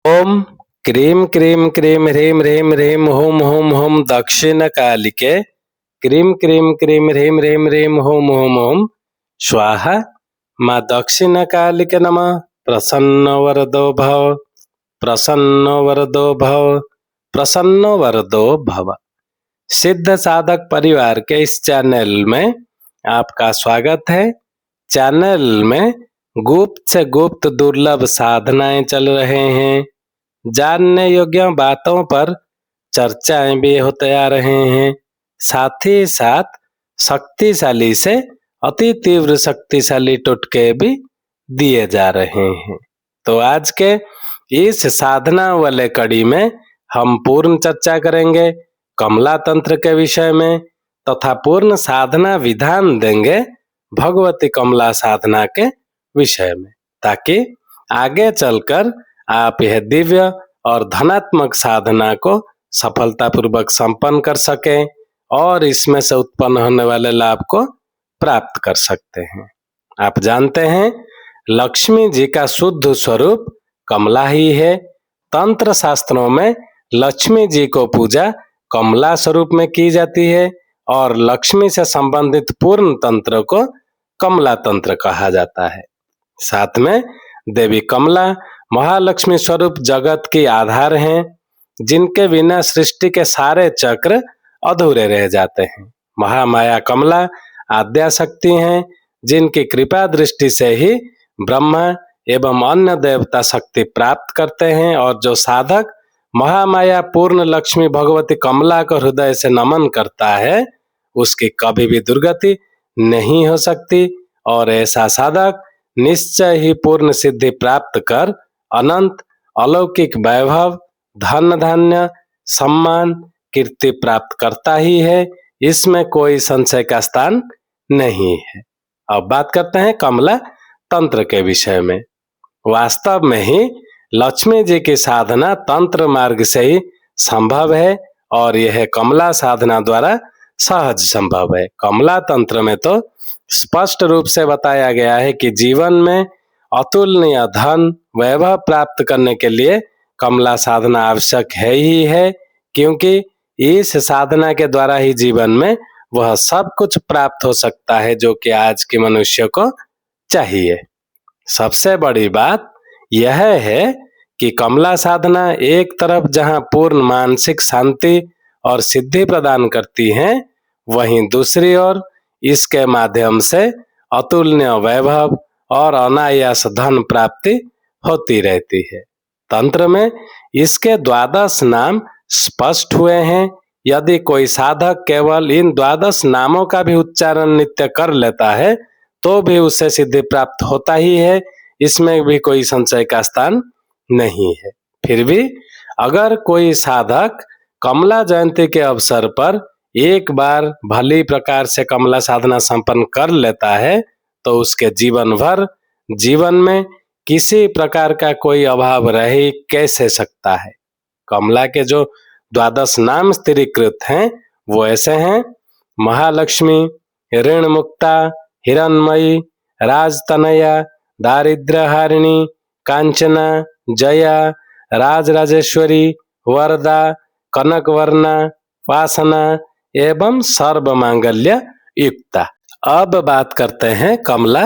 ओम cream cream cream ह्रीम ह्रीम ह्रीम हुम हुम हुम दक्षिण कालिके क्रीम क्रीम क्रीम ह्रीम ह्रीम ह्रीम हुम हुम हुम स्वाहा। माँ दक्षिण कालिके नमः। प्रसन्न वरदो भव, प्रसन्न वरदो भव, प्रसन्न वरदो भव। सिद्ध साधक परिवार के इस चैनल में आपका स्वागत है। चैनल में गुप्त से गुप्त दुर्लभ साधनाएं चल रहे हैं। जानने योग्य बातों पर चर्चाएं भी होते आ रहे हैं। साथ ही साथ शक्तिशाली से अति तीव्र शक्तिशाली टोटके भी दिए जा रहे हैं। तो आज के इस साधना वाले कड़ी में हम पूर्ण चर्चा करेंगे कमला तंत्र के विषय में तथा पूर्ण साधना विधान देंगे भगवती कमला साधना के विषय में, ताकि आगे चलकर आप यह दिव्य और धनात्मक साधना को सफलतापूर्वक संपन्न कर सकें और इसमें से उत्पन्न होने वाले लाभ को प्राप्त कर सकते हैं। आप जानते हैं लक्ष्मी जी का शुद्ध स्वरूप कमला ही है। तंत्र शास्त्रों में लक्ष्मी जी को पूजा कमला स्वरूप में की जाती है और लक्ष्मी से संबंधित पूर्ण तंत्र को कमला तंत्र कहा जाता है। साथ में देवी कमला महालक्ष्मी स्वरूप जगत की आधार हैं, जिनके बिना सृष्टि के सारे चक्र अधूरे रह जाते हैं। महामाया कमला आद्या शक्ति हैं, जिनकी कृपा दृष्टि से ही ब्रह्मा एवं अन्य देवता शक्ति प्राप्त करते हैं और जो साधक महामाया पूर्ण लक्ष्मी भगवती कमला को हृदय से नमन करता है उसकी कभी भी दुर्गति नहीं हो सकती और ऐसा साधक निश्चय ही पूर्ण सिद्धि प्राप्त कर अनंत अलौकिक वैभव, धन धान्य, सम्मान, कीर्ति प्राप्त करता ही है। इसमें कोई संशय का स्थान नहीं है। अब बात करते हैं कमला तंत्र के विषय में। वास्तव में ही लक्ष्मी जी की साधना तंत्र मार्ग से ही संभव है और यह कमला साधना द्वारा सहज संभव है। कमला तंत्र में तो स्पष्ट रूप से बताया गया है कि जीवन में अतुलनीय धन वैभव प्राप्त करने के लिए कमला साधना आवश्यक है ही है, क्योंकि इस साधना के द्वारा ही जीवन में वह सब कुछ प्राप्त हो सकता है जो कि आज के मनुष्य को चाहिए। सबसे बड़ी बात यह है कि कमला साधना एक तरफ जहां पूर्ण मानसिक शांति और सिद्धि प्रदान करती है, वहीं दूसरी ओर इसके माध्यम से अतुलनीय वैभव और अनायास धन प्राप्ति होती रहती है। तंत्र में इसके 12 नाम स्पष्ट हुए हैं। यदि कोई साधक केवल इन 12 नामों का भी उच्चारण नित्य कर लेता है तो भी उसे सिद्धि प्राप्त होता ही है। इसमें भी कोई संशय का स्थान नहीं है। फिर भी अगर कोई साधक कमला जयंती के अवसर पर एक बार भली प्रकार से कमला साधना संपन्न कर लेता है तो उसके जीवन भर जीवन में किसी प्रकार का कोई अभाव रह ही कैसे सकता है। कमला के जो 12 नाम स्थिरीकृत हैं वो ऐसे हैं: महालक्ष्मी, ऋण मुक्ता, हिरणमयी, राजतनया, दारिद्र्यहारिणी, कांचना, जया, राजराजेश्वरी, वरदा, कनकवर्णा, वासना एवं सर्व मांगल्य युक्ता। अब बात करते हैं कमला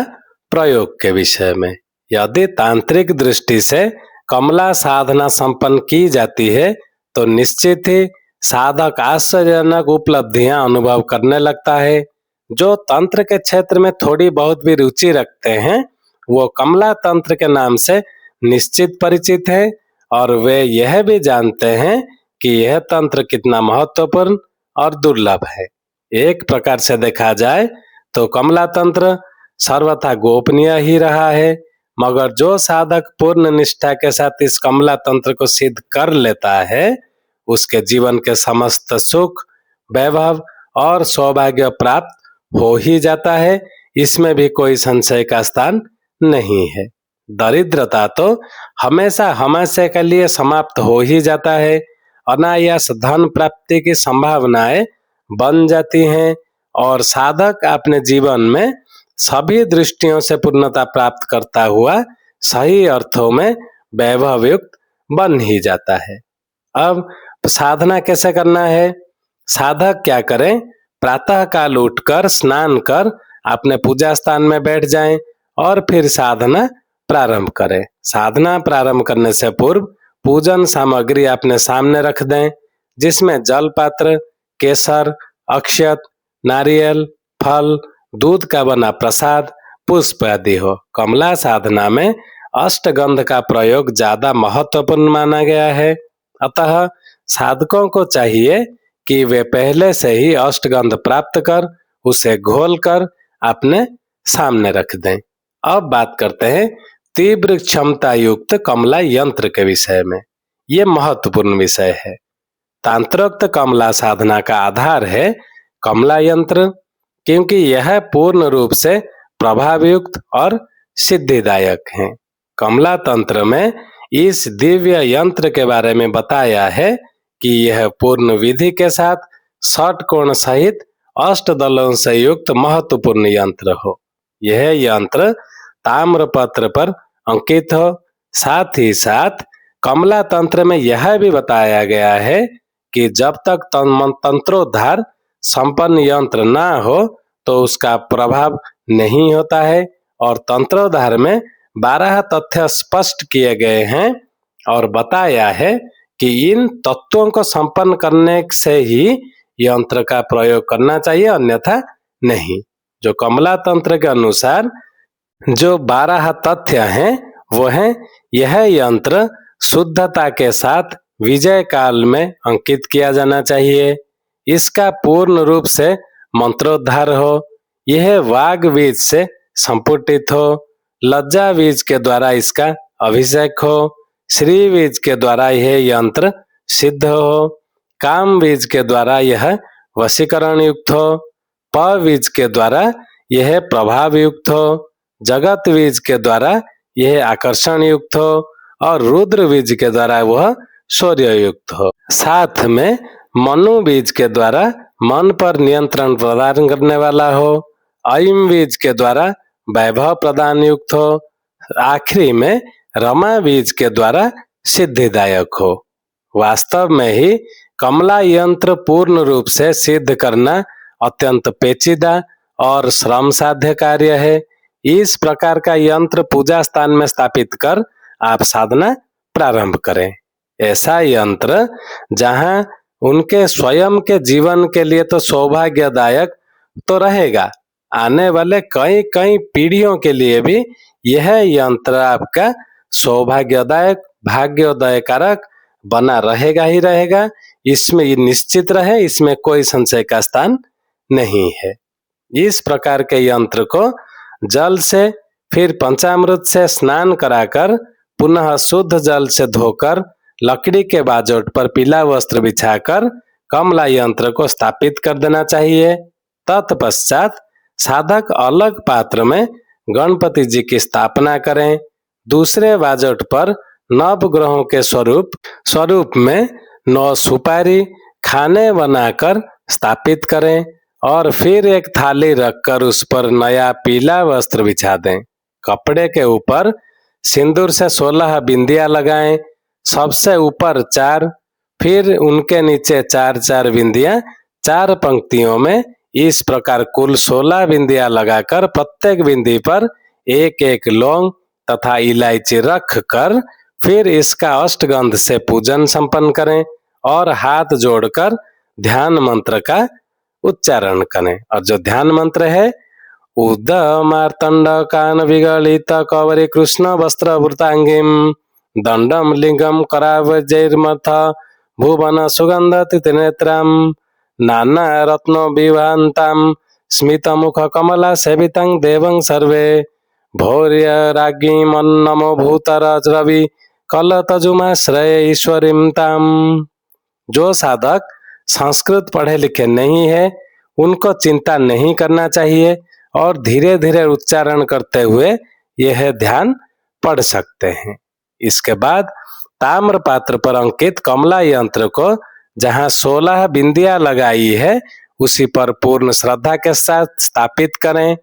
प्रयोग के विषय में। यदि तांत्रिक दृष्टि से कमला साधना संपन्न की जाती है तो निश्चित ही साधक आश्चर्यजनक उपलब्धियां अनुभव करने लगता है। जो तंत्र के क्षेत्र में थोड़ी बहुत भी रुचि रखते हैं वो कमला तंत्र के नाम से निश्चित परिचित है और वे यह भी जानते हैं कि यह तंत्र कितना महत्वपूर्ण और दुर्लभ है। एक प्रकार से देखा जाए तो कमला तंत्र सर्वथा गोपनीय ही रहा है, मगर जो साधक पूर्ण निष्ठा के साथ इस कमला तंत्र को सिद्ध कर लेता है उसके जीवन के समस्त सुख, वैभव और सौभाग्य प्राप्त हो ही जाता है। इसमें भी कोई संशय का स्थान नहीं है। दरिद्रता तो हमेशा हमेशा के लिए समाप्त हो ही जाता है। अनायास धन प्राप्ति की संभावनाएं बन जाती हैं और साधक अपने जीवन में सभी दृष्टियों से पूर्णता प्राप्त करता हुआ सही अर्थों में वैभव युक्त बन ही जाता है। अब साधना कैसे करना है? साधक क्या करें? प्रातः काल उठकर स्नान कर अपने पूजा स्थान में बैठ जाएं और फिर साधना प्रारंभ करें। साधना प्रारंभ करने से पूर्व पूजन सामग्री अपने सामने रख दें, जिसमें जल पात्र, केसर, अक्षत, नारियल, फल, दूध का बना प्रसाद, पुष्प आदि हो। कमला साधना में अष्टगंध का प्रयोग ज्यादा महत्वपूर्ण माना गया है। अतः साधकों को चाहिए कि वे पहले से ही अष्टगंध प्राप्त कर उसे घोल कर अपने सामने रख दें। अब बात करते हैं तीव्र क्षमता युक्त कमला यंत्र के विषय में। ये महत्वपूर्ण विषय है। तंत्रोक्त कमला साधना का आधार है कमला यंत्र, क्योंकि यह पूर्ण रूप से प्रभावयुक्त और सिद्धिदायक है। कमला तंत्र में इस दिव्य यंत्र के बारे में बताया है कि यह पूर्ण विधि के साथ षटकोण सहित अष्टदलों से युक्त महत्वपूर्ण यंत्र हो। यह यंत्र ताम्रपत्र पर अंकित हो। साथ ही साथ कमला तंत्र में यह भी बताया गया है कि जब तक तंत्रोद्धार संपन्न यंत्र ना हो तो उसका प्रभाव नहीं होता है। और तंत्रोद्धार में 12 तथ्य स्पष्ट किए गए हैं और बताया है कि इन तत्वों को संपन्न करने से ही यंत्र का प्रयोग करना चाहिए, अन्यथा नहीं। जो कमला तंत्र के अनुसार जो 12 तथ्य हैं वो हैं, यह यंत्र शुद्धता के साथ विजय काल में अंकित किया जाना चाहिए। इसका पूर्ण रूप से मंत्रोद्धार हो। यह वाग बीज से संपुटित हो। लज्जा बीज के द्वारा इसका अभिषेक हो। श्री बीज के द्वारा यह यंत्र सिद्ध हो। काम बीज के द्वारा यह वशीकरण युक्त हो। प बीज के द्वारा यह प्रभाव युक्त हो। जगत बीज के द्वारा यह आकर्षण युक्त हो और रुद्र बीज के द्वारा वह शौर्य युक्त हो। साथ में मनु बीज के द्वारा मन पर नियंत्रण प्रदान करने वाला हो। ऐम बीज के द्वारा वैभव प्रदान युक्त हो। आखिरी में रमा बीज के द्वारा सिद्धिदायक हो। वास्तव में ही कमला यंत्र पूर्ण रूप से सिद्ध करना अत्यंत पेचीदा और श्रम साध्य कार्य है। इस प्रकार का यंत्र पूजा स्थान में स्थापित कर आप साधना प्रारंभ करें। ऐसा यंत्र जहां उनके स्वयं के जीवन के लिए तो सौभाग्यदायक तो रहेगा, आने वाले कई कई पीढ़ियों के लिए भी यह यंत्र आपका सौभाग्यदायक, भाग्योदय कारक बना रहेगा ही रहेगा। इसमें ये निश्चित रहे, इसमें कोई संशय का स्थान नहीं है। इस प्रकार के यंत्र को जल से फिर पंचामृत से स्नान कराकर पुनः शुद्ध जल से धोकर लकड़ी के बाजोट पर पीला वस्त्र बिछाकर कमला यंत्र को स्थापित कर देना चाहिए। तत्पश्चात साधक अलग पात्र में गणपति जी की स्थापना करें। दूसरे बाजोट पर नवग्रहों के स्वरूप में 9 सुपारी खाने बनाकर स्थापित करें और फिर एक थाली रखकर उस पर नया पीला वस्त्र बिछा दें। कपड़े के ऊपर सिंदूर से 16 बिंदियां लगाएं। सबसे ऊपर 4, फिर उनके नीचे 4-4 बिंदियां 4 पंक्तियों में, इस प्रकार कुल 16 बिंदियां लगाकर प्रत्येक बिंदी पर एक एक लौंग तथा इलायची रख कर फिर इसका अष्टगंध से पूजन संपन्न करें और हाथ जोड़कर ध्यान मंत्र का उच्चारण करें। और जो ध्यान मंत्र है, उद मार्तंड कान विगलित कवरी कृष्ण वस्त्र वृतांगिम दंडम लिंगम करावजैर्मथ भुवन सुगंध तिनेत्रम नाना रत्नो विभान्ताम स्मित मुख कमला सेवितं देवं सर्वे भौर्य राज्ञी मन्नमो भूतराज रवि कल तजुमाश्रय ईश्वरीम ताम। जो साधक संस्कृत पढ़े लिखे नहीं है उनको चिंता नहीं करना चाहिए और धीरे धीरे उच्चारण करते हुए यह ध्यान पढ़ सकते हैं। इसके बाद ताम्र पात्र पर अंकित कमला यंत्र को जहां 16 बिंदियां लगाई है उसी पर पूर्ण श्रद्धा के साथ स्थापित करें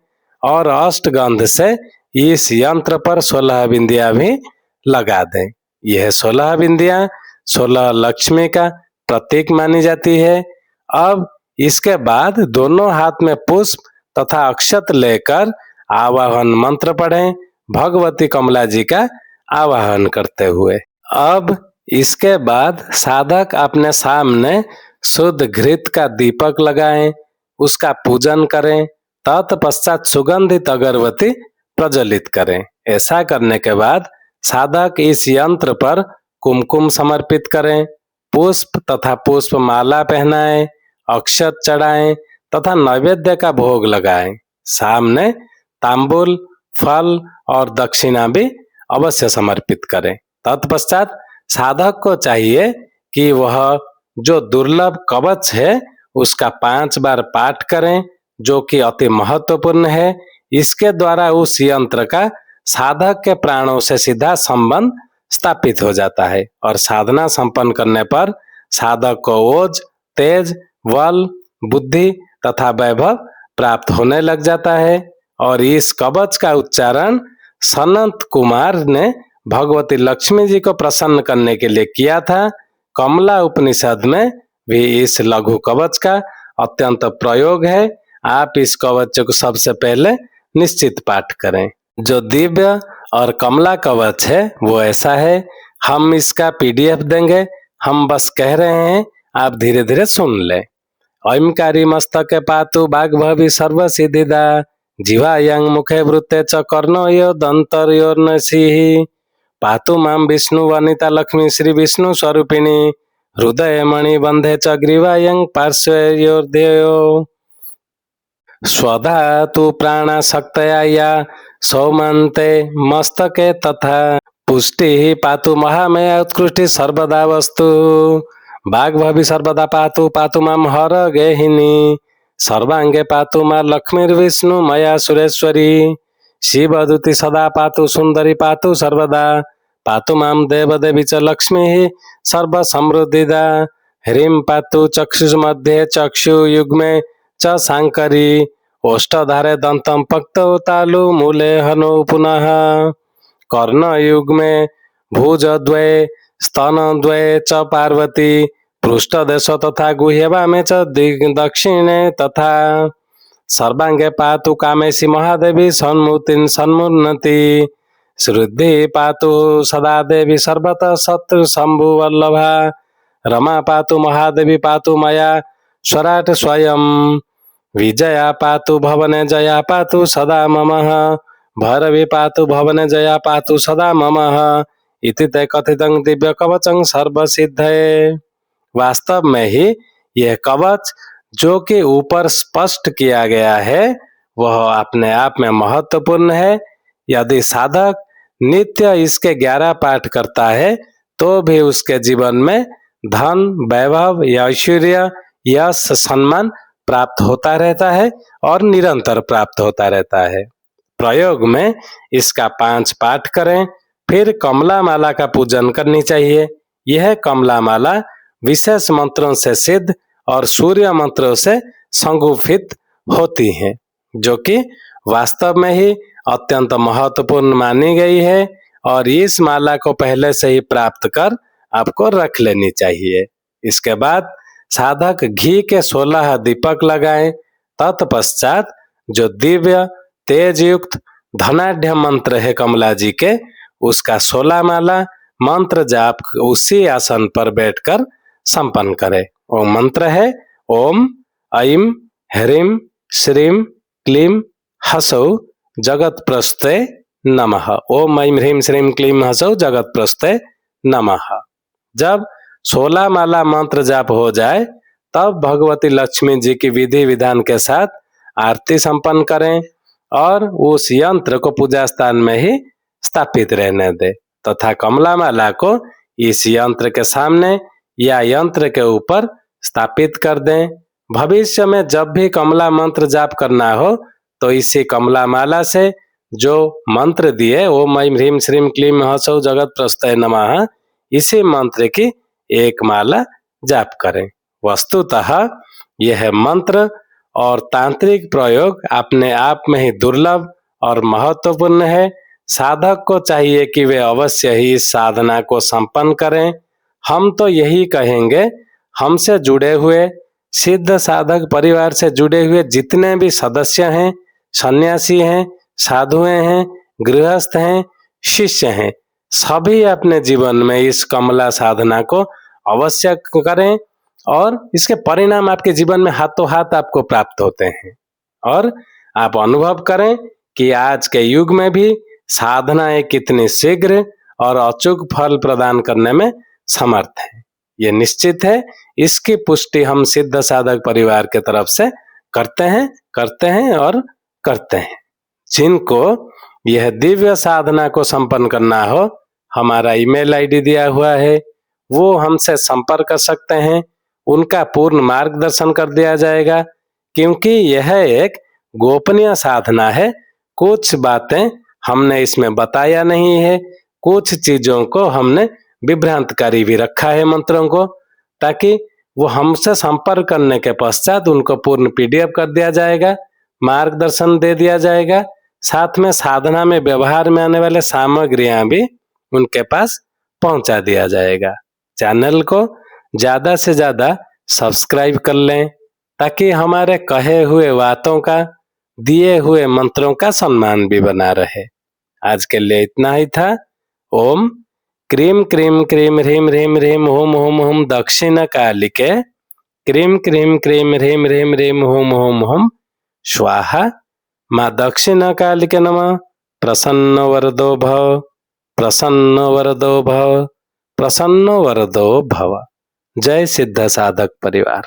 और अष्टगंध से इस यंत्र पर 16 बिंदियां भी लगा दें। यह 16 बिंदियां 16 लक्ष्मी का प्रतीक मानी जाती है। अब इसके बाद दोनों हाथ में पुष्प तथा अक्षत लेकर आवाहन मंत्र पढ़ें, भगवती कमला जी का आवाहन करते हुए। अब इसके बाद साधक अपने सामने शुद्ध घृत का दीपक लगाएं, उसका पूजन करें, तत्पश्चात सुगंधित अगरबत्ती प्रज्वलित करें। ऐसा करने के बाद साधक इस यंत्र पर कुमकुम समर्पित करें, पुष्प तथा पुष्प माला पहनाएं, अक्षत चढ़ाएं तथा नैवेद्य का भोग लगाएं। सामने तांबूल, फल और दक्षिणा भी अवश्य समर्पित करें। तत्पश्चात साधक को चाहिए कि वह जो दुर्लभ कवच है उसका 5 बार पाठ करें, जो कि अति महत्वपूर्ण है। इसके द्वारा उस यंत्र का साधक के प्राणों से सीधा संबंध स्थापित हो जाता है और साधना संपन्न करने पर साधक को ओज, तेज, बल, बुद्धि तथा वैभव प्राप्त होने लग जाता है। और इस कवच का उच्चारण सनत कुमार ने भगवती लक्ष्मी जी को प्रसन्न करने के लिए किया था। कमला उपनिषद में भी इस लघु कवच का अत्यंत प्रयोग है। आप इस कवच को सबसे पहले निश्चित पाठ करें। जो दिव्य और कमला कवच है वो ऐसा है, हम इसका PDF देंगे, हम बस कह रहे हैं, आप धीरे धीरे सुन ले। ऐंकारी मस्तके पातु बाग्भवी सर्व सिद्धिदा जीवायं मुखे वृत्ते च कर्णयो दंतर्योर्नसिः पातु मां विष्णु वनिता लक्ष्मी श्री विष्णु स्वरूपिणी हृदय मणि बंधे च ग्रीवायं पार्श्वयोर्ध्ययो स्वधा तु प्राणाशक्तया या सौमन्ते मस्तके तथा पुष्टि पातु महामया उत्कृष्टि सर्वदा वस्तु बाग्भवी सर्वदा पातु पातु मां हर गेहिनी सर्वांगे पातु मां लक्ष्मीर्विष्णु मया सुरेश्वरी शिवदूति सदा पातु सुंदरी पातु सर्वदा पातु मां देवदेवी च लक्ष्मी सर्व समृद्धिदा ह्रीं पातु चक्षुर्मध्ये चक्षुयुग्मे च शांकरी ओष्ठधारे दंतं पक्तौ तालु मूले हनु पुनः कर्णयुग्मे भुजद्वये स्तनद्वये च पार्वती पृष्ठदेश तथा गुह्यवामे च दक्षिणे तथा सर्वांगे पातु कामेशी महादेवी सन्मुतिं सन्मुन्नति श्रुद्धि पातु सदा देवी सर्वतः शत्रु शंभु वल्लभा रमा पातु महादेवी पातु मया स्वराट स्वयं विजया पातु भवने जया पातु सदा ममः भैरवी पातु भवने जया पातु सदा ममः इति ते कथितं दिव्य कवचं सर्वसिद्धये। वास्तव में ही यह कवच जो कि ऊपर स्पष्ट किया गया है वह अपने आप में महत्वपूर्ण है। यदि साधक नित्य इसके 11 पाठ करता है तो भी उसके जीवन में धन, वैभव, ऐश्वर्य, यश, सम्मान प्राप्त होता रहता है और निरंतर प्राप्त होता रहता है। प्रयोग में इसका 5 पाठ करें, फिर कमला माला का पूजन करनी चाहिए। यह कमला माला विशेष मंत्रों से सिद्ध और सूर्य मंत्रों से संगुफित होती है, जो कि वास्तव में ही अत्यंत महत्वपूर्ण मानी गई है और इस माला को पहले से ही प्राप्त कर आपको रख लेनी चाहिए। इसके बाद साधक घी के 16 दीपक लगाएं। तत्पश्चात जो दिव्य तेज युक्त धनाढ़ मंत्र है कमला जी के, उसका 16 माला मंत्र जाप उसी आसन पर बैठकर संपन्न करें। वो मंत्र है ओम ऐं ह्रीं श्रीं क्लीं हसौ जगत प्रस्ते नमः। ओम ऐं ह्रीं श्रीं क्लीं हसौ जगत प्रस्ते नमः। जब 16 माला मंत्र जाप हो जाए तब भगवती लक्ष्मी जी की विधि विधान के साथ आरती संपन्न करें और उस यंत्र को पूजा स्थान में ही स्थापित रहने दें तथा कमला माला को इस यंत्र के सामने या यंत्र के ऊपर स्थापित कर दें। भविष्य में जब भी कमला मंत्र जाप करना हो तो इसी कमला माला से जो मंत्र दिए ओम ऐं ह्रीं श्रीं क्लीं हसौ जगत प्रस्ते नमः, इसी मंत्र की एक माला जाप करें। वस्तुतः यह मंत्र और तांत्रिक प्रयोग अपने आप में ही दुर्लभ और महत्वपूर्ण है, साधक को चाहिए कि वे अवश्य ही इस साधना को संपन्न करें। हम तो यही कहेंगे, हमसे जुड़े हुए सिद्ध साधक परिवार से जुड़े हुए जितने भी सदस्य हैं, सन्यासी हैं, साधुएं हैं, गृहस्थ हैं, शिष्य हैं, सभी अपने जीवन में इस कमला साधना को अवश्य करें और इसके परिणाम आपके जीवन में हाथों हाथ आपको प्राप्त होते हैं। और आप अनुभव करें कि आज के युग में भी साधनाएं कितनी शीघ्र और अचूक फल प्रदान करने में समर्थ है। ये निश्चित है। इसकी पुष्टि हम सिद्ध साधक परिवार के तरफ से करते हैं और करते हैं। जिनको यह दिव्य साधना को संपन्न करना हो, हमारा ईमेल आईडी दिया हुआ है, वो हमसे संपर्क कर सकते हैं। उनका पूर्ण मार्गदर्शन कर दिया जाएगा, क्योंकि यह एक गोपनीय साधना है। कुछ बातें हमने इसमें बताया नहीं है, कुछ चीजों को हमने विभ्रांतकारी भी रखा है मंत्रों को, ताकि वो हमसे संपर्क करने के पश्चात उनको पूर्ण PDF कर दिया जाएगा, मार्गदर्शन दे दिया जाएगा, साथ में साधना में व्यवहार में आने वाले सामग्रियां भी उनके पास पहुंचा दिया जाएगा। चैनल को ज्यादा से ज्यादा सब्सक्राइब कर लें, ताकि हमारे कहे हुए बातों का, दिए हुए मंत्रों का सम्मान भी बना रहे। आज के लिए इतना ही था। ओम क्रीम क्रीम क्रीम ह्रीम ह्रीम ह्रीम ओम ओम ओम दक्षिण कालिके क्रीम क्रीम क्रीम ह्रीम ह्रीम ह्रीम ओम ओम ओम स्वाहा। माँ दक्षिण कालिके नमः। प्रसन्न वरदो भव, प्रसन्न वरदो भव, प्रसन्न वरदो भव। जय सिद्ध साधक परिवार।